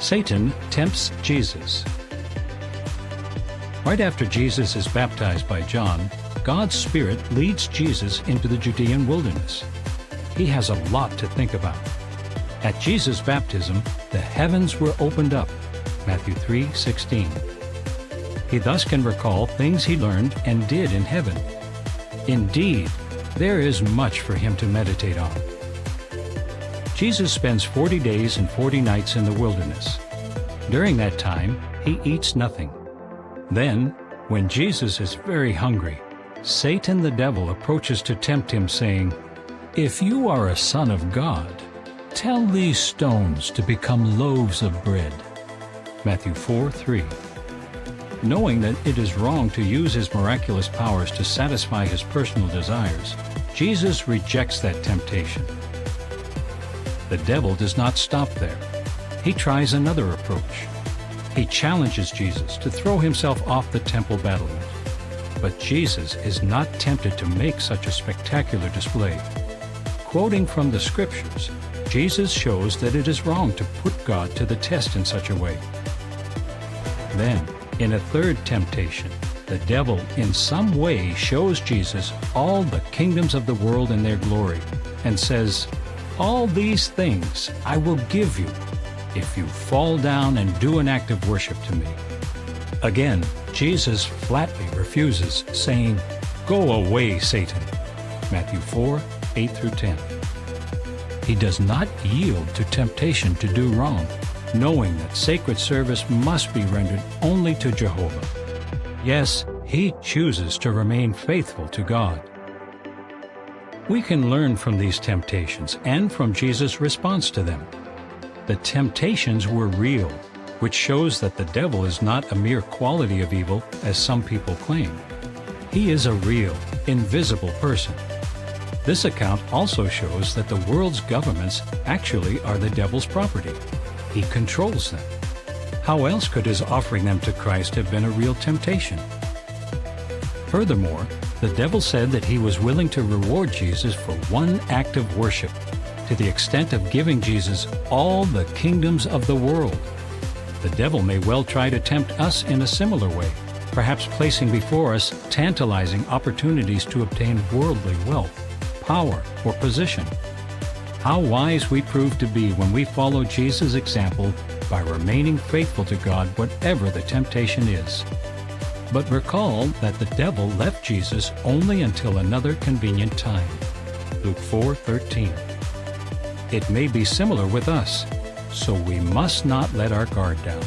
Satan tempts Jesus. Right after Jesus is baptized by John, God's Spirit leads Jesus into the Judean wilderness. He has a lot to think about. At Jesus' baptism, the heavens were opened up, Matthew 3:16. He thus can recall things he learned and did in heaven. Indeed, there is much for him to meditate on. Jesus spends 40 days and 40 nights in the wilderness. During that time, he eats nothing. Then, when Jesus is very hungry, Satan the devil approaches to tempt him, saying, "If you are a son of God, tell these stones to become loaves of bread." Matthew 4:3. Knowing that it is wrong to use his miraculous powers to satisfy his personal desires, Jesus rejects that temptation. The devil does not stop there. He tries another approach. He challenges Jesus to throw himself off the temple battlement. But Jesus is not tempted to make such a spectacular display. Quoting from the Scriptures, Jesus shows that it is wrong to put God to the test in such a way. Then, in a third temptation, the devil in some way shows Jesus all the kingdoms of the world in their glory and says, "All these things I will give you if you fall down and do an act of worship to me." Again, Jesus flatly refuses, saying, "Go away, Satan." Matthew 4:8-10. He does not yield to temptation to do wrong, knowing that sacred service must be rendered only to Jehovah. Yes, he chooses to remain faithful to God. We can learn from these temptations and from Jesus' response to them. The temptations were real, which shows that the devil is not a mere quality of evil, as some people claim. He is a real, invisible person. This account also shows that the world's governments actually are the devil's property. He controls them. How else could his offering them to Christ have been a real temptation? Furthermore, the devil said that he was willing to reward Jesus for one act of worship, to the extent of giving Jesus all the kingdoms of the world. The devil may well try to tempt us in a similar way, perhaps placing before us tantalizing opportunities to obtain worldly wealth, power, or position. How wise we prove to be when we follow Jesus' example by remaining faithful to God whatever the temptation is. But recall that the devil left Jesus only until another convenient time. Luke 4:13. It may be similar with us, so we must not let our guard down.